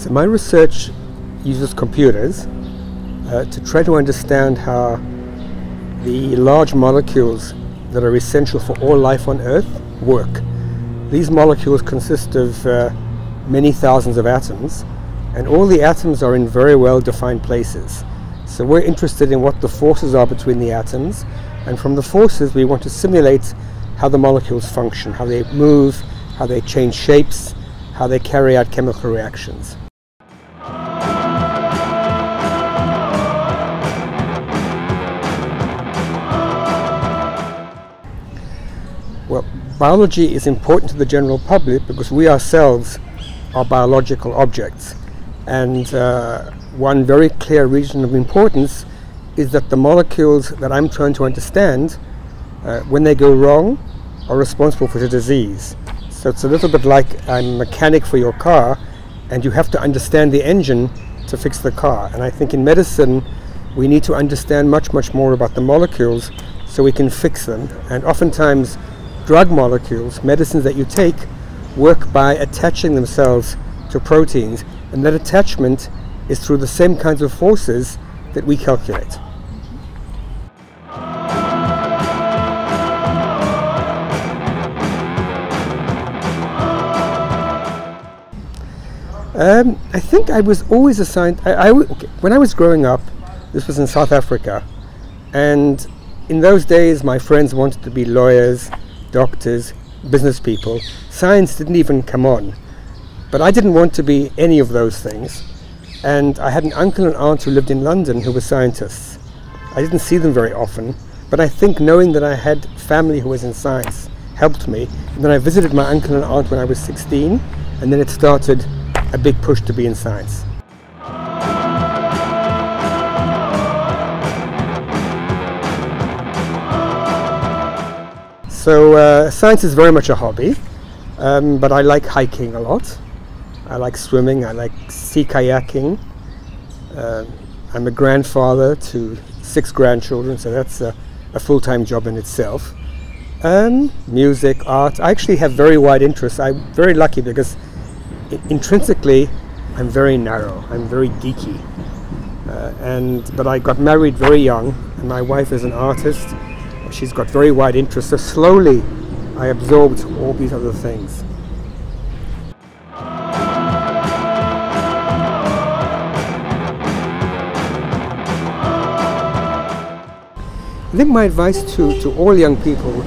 So my research uses computers to try to understand how the large molecules that are essential for all life on Earth work. These molecules consist of many thousands of atoms, and all the atoms are in very well defined places. So we're interested in what the forces are between the atoms, and from the forces we want to simulate how the molecules function, how they move, how they change shapes, how they carry out chemical reactions. Well, biology is important to the general public because we ourselves are biological objects. And one very clear reason of importance is that the molecules that I'm trying to understand, when they go wrong, are responsible for the disease. So it's a little bit like I'm a mechanic for your car, and you have to understand the engine to fix the car. And I think in medicine, we need to understand much more about the molecules so we can fix them. And oftentimes, drug molecules, medicines that you take, work by attaching themselves to proteins, and that attachment is through the same kinds of forces that we calculate. I think I was always assigned, when I was growing up, this was in South Africa, and in those days my friends wanted to be lawyers, doctors, business people. Science didn't even come on. But I didn't want to be any of those things. And I had an uncle and aunt who lived in London who were scientists. I didn't see them very often, but I think knowing that I had family who was in science helped me. And then I visited my uncle and aunt when I was 16, and then it started a big push to be in science. So science is very much a hobby, but I like hiking a lot. I like swimming, I like sea kayaking. I'm a grandfather to 6 grandchildren, so that's a full-time job in itself. Music, art, I actually have very wide interests. I'm very lucky because intrinsically I'm very narrow, I'm very geeky. But I got married very young, and my wife is an artist. She's got very wide interests, so slowly I absorbed all these other things. I think my advice to all young people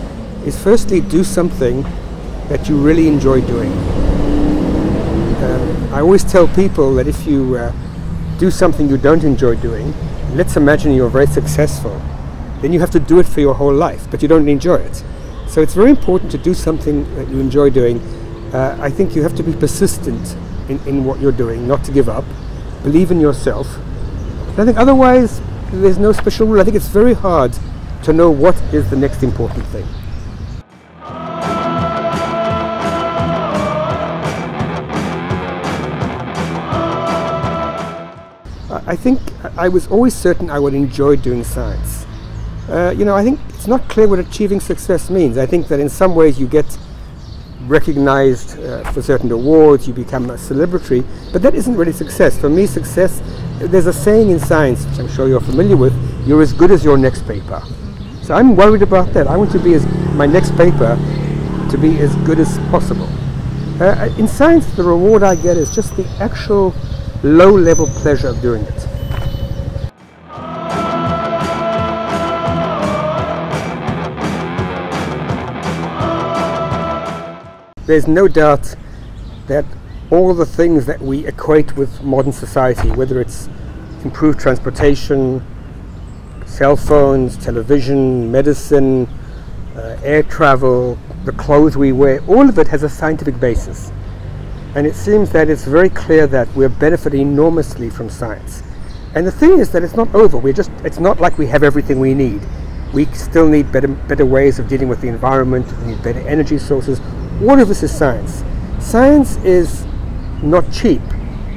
is firstly do something that you really enjoy doing. I always tell people that if you do something you don't enjoy doing, let's imagine you're very successful, then you have to do it for your whole life, but you don't enjoy it. So it's very important to do something that you enjoy doing. I think you have to be persistent in what you're doing, not to give up. Believe in yourself. And I think otherwise, there's no special rule. I think it's very hard to know what is the next important thing. I think I was always certain I would enjoy doing science. I think it's not clear what achieving success means. I think that in some ways you get recognized for certain awards, you become a celebrity, but that isn't really success. For me, success, there's a saying in science, which I'm sure you're familiar with, you're as good as your next paper. So I'm worried about that. I want to be my next paper to be as good as possible. In science, the reward I get is just the actual low-level pleasure of doing it. There's no doubt that all the things that we equate with modern society, whether it's improved transportation, cell phones, television, medicine, air travel, the clothes we wear, all of it has a scientific basis. And it seems that it's very clear that we're benefiting enormously from science. And the thing is that it's not over. It's not like we have everything we need. We still need better ways of dealing with the environment, we need better energy sources. All of this is science. Science is not cheap,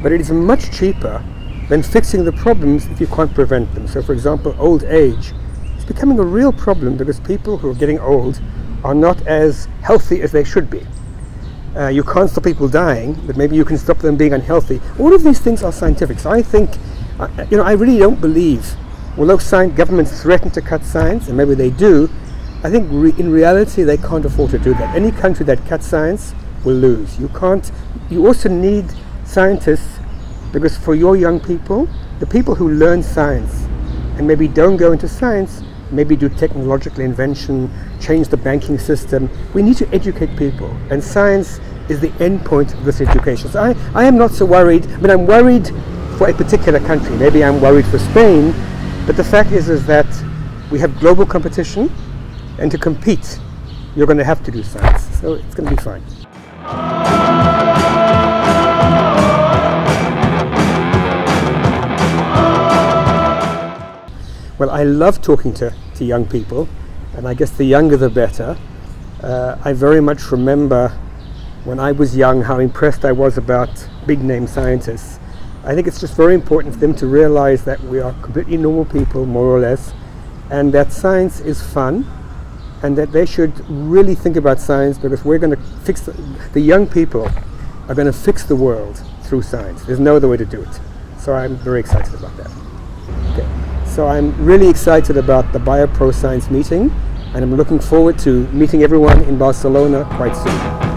but it is much cheaper than fixing the problems if you can't prevent them. So for example, old age is becoming a real problem because people who are getting old are not as healthy as they should be. You can't stop people dying, but maybe you can stop them being unhealthy. All of these things are scientific. So I think, I really don't believe, although governments threaten to cut science, and maybe they do, I think in reality they can't afford to do that. Any country that cuts science will lose. You also need scientists, because for your young people, the people who learn science and maybe don't go into science, maybe do technological invention, change the banking system, we need to educate people, and science is the end point of this education. So I am not so worried. I mean, I'm worried for a particular country. Maybe I'm worried for Spain, but the fact is that we have global competition, and to compete, you're going to have to do science. So it's going to be fine. Well, I love talking to young people, and I guess the younger the better. I very much remember when I was young how impressed I was about big name scientists. I think it's just very important for them to realize that we are completely normal people, more or less, and that science is fun, and that they should really think about science, because we're going to fix the young people are going to fix the world through science. There's no other way to do it. So I'm very excited about that. Okay. So I'm really excited about the BioPro Science meeting, and I'm looking forward to meeting everyone in Barcelona quite soon.